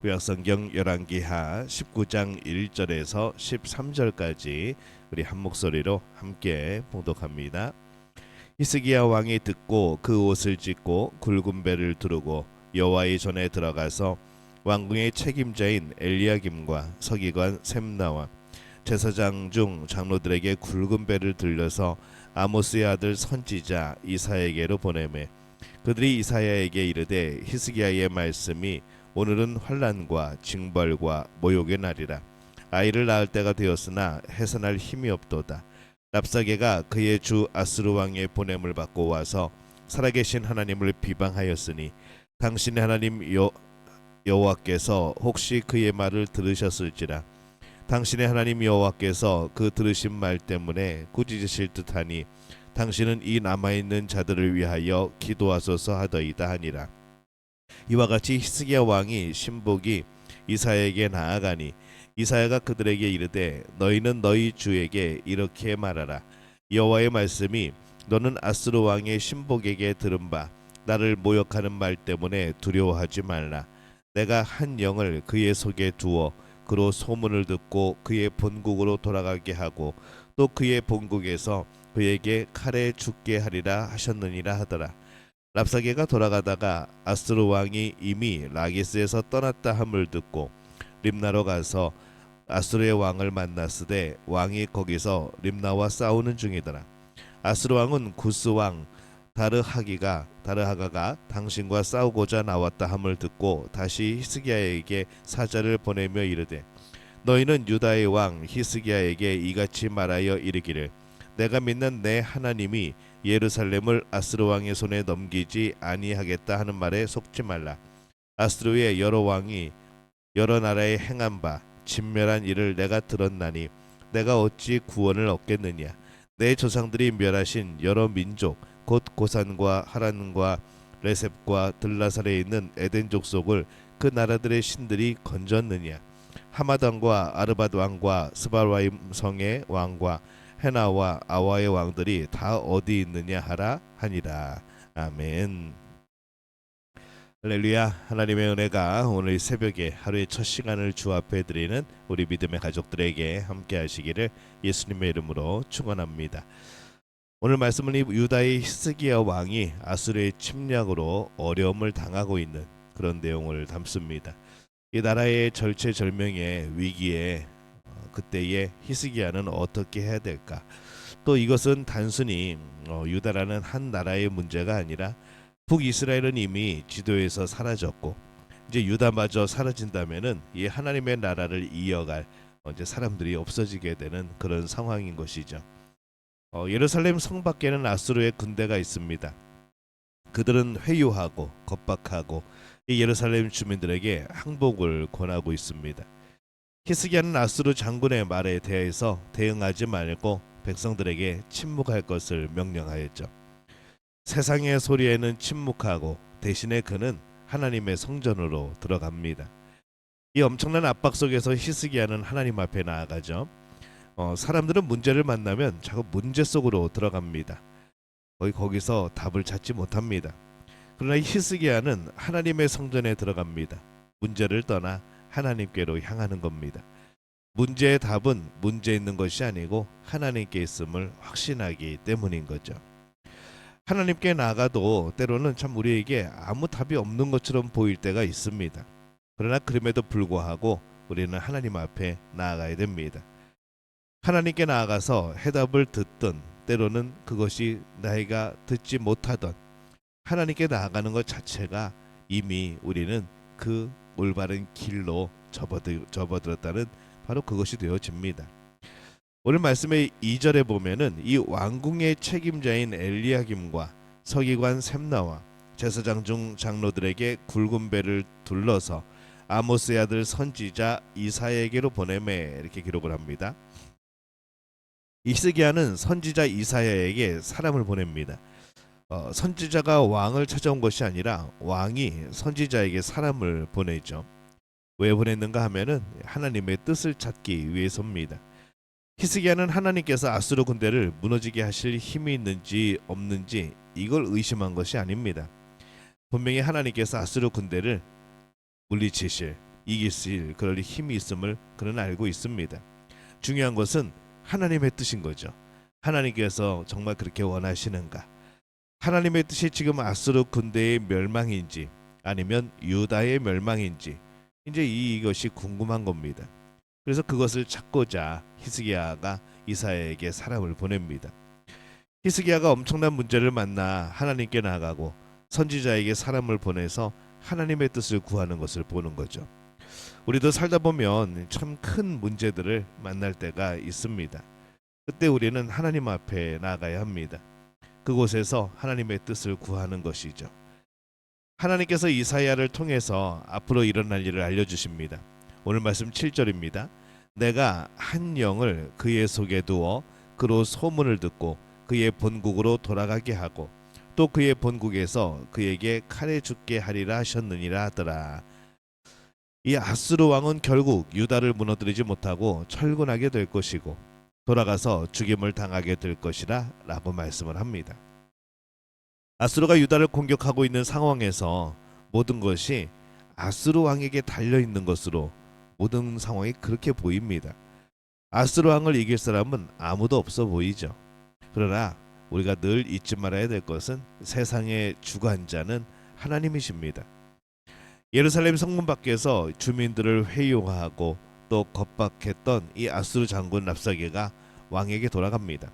구약성경 열왕기하 19장 1절에서 13절까지 우리 한 목소리로 함께 봉독합니다. 히스기야 왕이 듣고 그 옷을 찢고 굵은 배를 두르고 여호와의 전에 들어가서 왕궁의 책임자인 엘리야김과 서기관 셈나와 제사장 중 장로들에게 굵은 배를 들려서 아모스의 아들 선지자 이사야에게로 보내매 그들이 이사야에게 이르되 히스기야의 말씀이 오늘은 환난과 징벌과 모욕의 날이라. 아이를 낳을 때가 되었으나 해산할 힘이 없도다. 랍사게가 그의 주 아스루 왕의 보냄을 받고 와서 살아계신 하나님을 비방하였으니 당신의 하나님 여호와께서 혹시 그의 말을 들으셨을지라. 당신의 하나님 여호와께서 그 들으신 말 때문에 꾸짖으실 듯하니 당신은 이 남아있는 자들을 위하여 기도하소서 하더이다 하니라. 이와 같이 히스기야 왕이 신복이 이사야에게 나아가니 이사야가 그들에게 이르되 너희는 너희 주에게 이렇게 말하라. 여호와의 말씀이 너는 아스루 왕의 신복에게 들은 바 나를 모욕하는 말 때문에 두려워하지 말라. 내가 한 영을 그의 속에 두어 그로 소문을 듣고 그의 본국으로 돌아가게 하고 또 그의 본국에서 그에게 칼에 죽게 하리라 하셨느니라 하더라. 랍사게가 돌아가다가 아스루 왕이 이미 라기스에서 떠났다 함을 듣고 림나로 가서 아스루의 왕을 만났으되 왕이 거기서 림나와 싸우는 중이더라. 아스루 왕은 구스 왕 다르하가가 당신과 싸우고자 나왔다 함을 듣고 다시 히스기야에게 사자를 보내며 이르되 너희는 유다의 왕 히스기야에게 이같이 말하여 이르기를 내가 믿는 내 하나님이 예루살렘을 아스루 왕의 손에 넘기지 아니하겠다 하는 말에 속지 말라. 아스루의 여러 왕이 여러 나라에 행한 바 진멸한 일을 내가 들었나니 내가 어찌 구원을 얻겠느냐. 내 조상들이 멸하신 여러 민족 곧 고산과 하란과 레셉과 들라살에 있는 에덴 족속을 그 나라들의 신들이 건졌느냐. 하마단과 아르밧 왕과 스발와임 성의 왕과 헤나와 아와의 왕들이 다 어디 있느냐 하라 하니라. 아멘. 할렐루야. 하나님의 은혜가 오늘 새벽에 하루의 첫 시간을 주 앞에 드리는 우리 믿음의 가족들에게 함께 하시기를 예수님의 이름으로 축원합니다. 오늘 말씀은 유다의 히스기야 왕이 아수르의 침략으로 어려움을 당하고 있는 그런 내용을 담습니다. 이 나라의 절체절명의 위기에 그때의 히스기야는 어떻게 해야 될까? 또 이것은 단순히 유다라는 한 나라의 문제가 아니라 북이스라엘은 이미 지도에서 사라졌고 이제 유다마저 사라진다면은 이 하나님의 나라를 이어갈 이제 사람들이 없어지게 되는 그런 상황인 것이죠. 예루살렘 성 밖에는 아수르의 군대가 있습니다. 그들은 회유하고 겁박하고 이 예루살렘 주민들에게 항복을 권하고 있습니다. 히스기야는 아수르 장군의 말에 대해서 대응하지 말고 백성들에게 침묵할 것을 명령하였죠. 세상의 소리에는 침묵하고 대신에 그는 하나님의 성전으로 들어갑니다. 이 엄청난 압박 속에서 히스기야는 하나님 앞에 나아가죠. 사람들은 문제를 만나면 자꾸 문제 속으로 들어갑니다. 거기서 답을 찾지 못합니다. 그러나 히스기야는 하나님의 성전에 들어갑니다. 문제를 떠나 하나님께로 향하는 겁니다. 문제의 답은 문제 있는 것이 아니고 하나님께 있음을 확신하기 때문인 거죠. 하나님께 나아가도 때로는 참 우리에게 아무 답이 없는 것처럼 보일 때가 있습니다. 그러나 그럼에도 불구하고 우리는 하나님 앞에 나아가야 됩니다. 하나님께 나아가서 해답을 듣든 때로는 그것이 나이가 듣지 못하던 하나님께 나아가는 것 자체가 이미 우리는 그 올바른 길로 접어들었다는 바로 그것이 되어집니다. 오늘 말씀의 2절에 보면은 이 왕궁의 책임자인 엘리야김과 서기관 셈나와 제사장 중 장로들에게 굵은 배를 둘러서 아모스의 아들 선지자 이사야에게로 보내매 이렇게 기록을 합니다. 히스기야는 선지자 이사야에게 사람을 보냅니다. 선지자가 왕을 찾아온 것이 아니라 왕이 선지자에게 사람을 보내죠. 왜 보냈는가 하면은 하나님의 뜻을 찾기 위해서입니다. 히스기야는 하나님께서 아수르 군대를 무너지게 하실 힘이 있는지 없는지 이걸 의심한 것이 아닙니다. 분명히 하나님께서 아수르 군대를 물리치실 이기실 그럴 힘이 있음을 그는 알고 있습니다. 중요한 것은 하나님의 뜻인 거죠. 하나님께서 정말 그렇게 원하시는가? 하나님의 뜻이 지금 아수르 군대의 멸망인지 아니면 유다의 멸망인지 이제 이것이 궁금한 겁니다. 그래서 그것을 찾고자 히스기야가 이사야에게 사람을 보냅니다. 히스기야가 엄청난 문제를 만나 하나님께 나아가고 선지자에게 사람을 보내서 하나님의 뜻을 구하는 것을 보는 거죠. 우리도 살다 보면 참 큰 문제들을 만날 때가 있습니다. 그때 우리는 하나님 앞에 나아가야 합니다. 그곳에서 하나님의 뜻을 구하는 것이죠. 하나님께서 이사야를 통해서 앞으로 일어날 일을 알려주십니다. 오늘 말씀 7절입니다. 내가 한 영을 그의 속에 두어 그로 소문을 듣고 그의 본국으로 돌아가게 하고 또 그의 본국에서 그에게 칼에 죽게 하리라 하셨느니라 하더라. 이 아수르 왕은 결국 유다를 무너뜨리지 못하고 철군하게 될 것이고 돌아가서 죽임을 당하게 될 것이라 라고 말씀을 합니다. 아수르가 유다를 공격하고 있는 상황에서 모든 것이 아수르 왕에게 달려있는 것으로 모든 상황이 그렇게 보입니다. 아수르 왕을 이길 사람은 아무도 없어 보이죠. 그러나 우리가 늘 잊지 말아야 될 것은 세상의 주관자는 하나님이십니다. 예루살렘 성문 밖에서 주민들을 회유하고 또 겁박했던 이 아수르 장군 랍사게가 왕에게 돌아갑니다.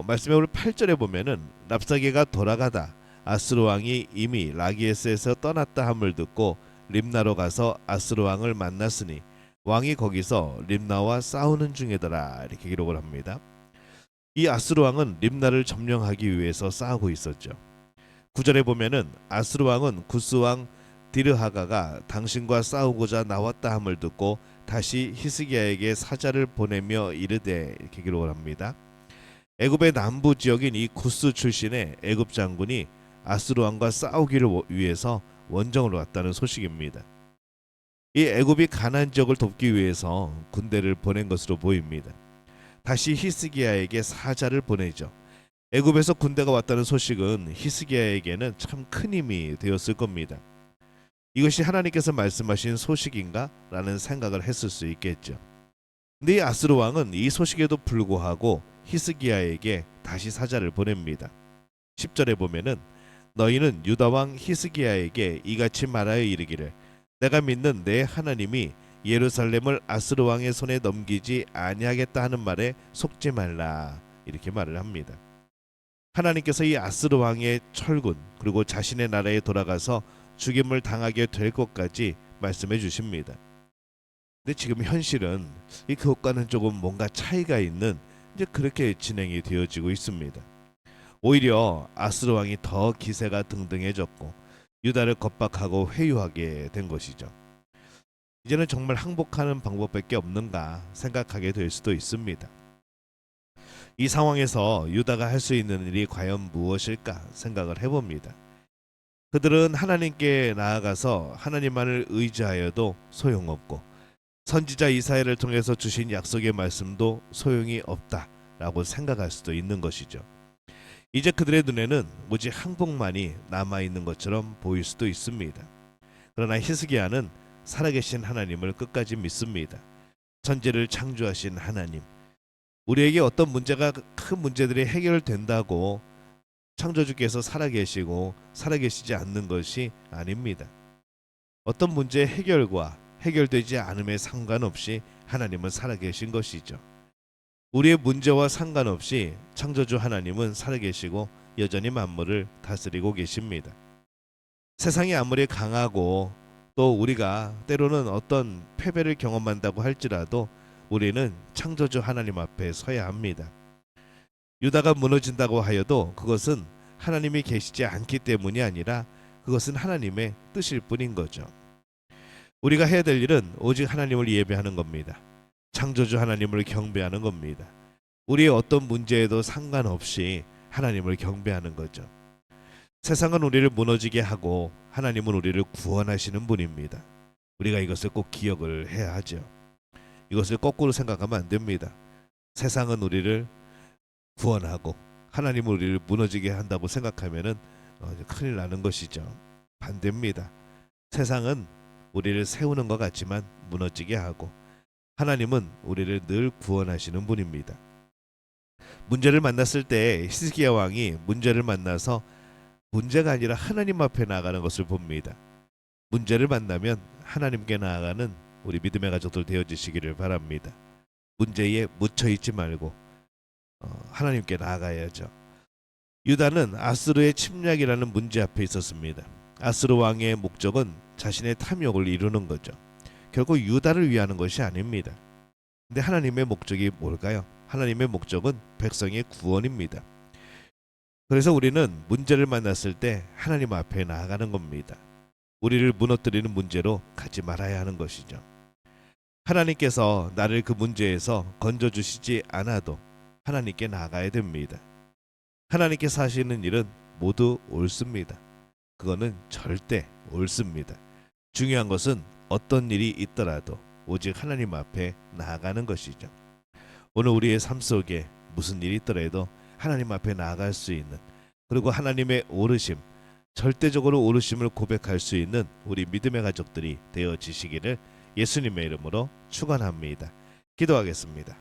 말씀에 오늘 8절에 보면은 랍사게가 돌아가다 아수르 왕이 이미 라기에스에서 떠났다 함을 듣고 림나로 가서 아수르 왕을 만났으니 왕이 거기서 림나와 싸우는 중이더라 이렇게 기록을 합니다. 이 아수르 왕은 림나를 점령하기 위해서 싸우고 있었죠. 9절에 보면은 아수르 왕은 구스 왕 디르하가가 당신과 싸우고자 나왔다 함을 듣고 다시 히스기야에게 사자를 보내며 이르되 이렇게 기록을 합니다. 애굽의 남부 지역인 이 구스 출신의 애굽 장군이 아수르 왕과 싸우기를 위해서 원정을 왔다는 소식입니다. 이 애굽이 가나안 지역을 돕기 위해서 군대를 보낸 것으로 보입니다. 다시 히스기야에게 사자를 보내죠. 애굽에서 군대가 왔다는 소식은 히스기야에게는 참 큰 힘이 되었을 겁니다. 이것이 하나님께서 말씀하신 소식인가? 라는 생각을 했을 수 있겠죠. 근데 이 아수르 왕은 이 소식에도 불구하고 히스기야에게 다시 사자를 보냅니다. 10절에 보면은 너희는 유다 왕 히스기야에게 이같이 말하여 이르기를 내가 믿는 내 하나님이 예루살렘을 아수르 왕의 손에 넘기지 아니하겠다 하는 말에 속지 말라 이렇게 말을 합니다. 하나님께서 이 아수르 왕의 철군 그리고 자신의 나라에 돌아가서 죽임을 당하게 될 것까지 말씀해 주십니다. 근데 지금 현실은 이 그것과는 조금 뭔가 차이가 있는 이제 그렇게 진행이 되어지고 있습니다. 오히려 아수르 왕이 더 기세가 등등해졌고 유다를 겁박하고 회유하게 된 것이죠. 이제는 정말 항복하는 방법밖에 없는가 생각하게 될 수도 있습니다. 이 상황에서 유다가 할 수 있는 일이 과연 무엇일까 생각을 해봅니다. 그들은 하나님께 나아가서 하나님만을 의지하여도 소용없고 선지자 이사야를 통해서 주신 약속의 말씀도 소용이 없다라고 생각할 수도 있는 것이죠. 이제 그들의 눈에는 오직 항복만이 남아있는 것처럼 보일 수도 있습니다. 그러나 히스기야는 살아계신 하나님을 끝까지 믿습니다. 천지를 창조하신 하나님, 우리에게 어떤 문제가 큰 문제들이 해결된다고 창조주께서 살아계시고 살아계시지 않는 것이 아닙니다. 어떤 문제의 해결과 해결되지 않음에 상관없이 하나님은 살아계신 것이죠. 우리의 문제와 상관없이 창조주 하나님은 살아계시고 여전히 만물을 다스리고 계십니다. 세상이 아무리 강하고 또 우리가 때로는 어떤 패배를 경험한다고 할지라도 우리는 창조주 하나님 앞에 서야 합니다. 유다가 무너진다고 하여도 그것은 하나님이 계시지 않기 때문이 아니라 그것은 하나님의 뜻일 뿐인 거죠. 우리가 해야 될 일은 오직 하나님을 예배하는 겁니다. 창조주 하나님을 경배하는 겁니다. 우리의 어떤 문제에도 상관없이 하나님을 경배하는 거죠. 세상은 우리를 무너지게 하고 하나님은 우리를 구원하시는 분입니다. 우리가 이것을 꼭 기억을 해야 하죠. 이것을 거꾸로 생각하면 안 됩니다. 세상은 우리를 구원하고 하나님은 우리를 무너지게 한다고 생각하면은 큰일 나는 것이죠. 반대입니다. 세상은 우리를 세우는 것 같지만 무너지게 하고, 하나님은 우리를 늘 구원하시는 분입니다. 문제를 만났을 때 히스기야 왕이 문제를 만나서 문제가 아니라 하나님 앞에 나아가는 것을 봅니다. 문제를 만나면 하나님께 나아가는 우리 믿음의 가족들 되어지시기를 바랍니다. 문제에 묻혀 있지 말고 하나님께 나아가야죠. 유다는 아스르의 침략이라는 문제 앞에 있었습니다. 아스르 왕의 목적은 자신의 탐욕을 이루는 거죠. 결국 유다를 위하는 것이 아닙니다. 근데 하나님의 목적이 뭘까요? 하나님의 목적은 백성의 구원입니다. 그래서 우리는 문제를 만났을 때 하나님 앞에 나아가는 겁니다. 우리를 무너뜨리는 문제로 가지 말아야 하는 것이죠. 하나님께서 나를 그 문제에서 건져주시지 않아도 하나님께 나아가야 됩니다. 하나님께서 하시는 일은 모두 옳습니다. 그거는 절대 옳습니다. 중요한 것은 어떤 일이 있더라도 오직 하나님 앞에 나아가는 것이죠. 오늘 우리의 삶 속에 무슨 일이 있더라도 하나님 앞에 나아갈 수 있는, 그리고 하나님의 오르심, 절대적으로 오르심을 고백할 수 있는 우리 믿음의 가족들이 되어지시기를 예수님의 이름으로 축원합니다. 기도하겠습니다.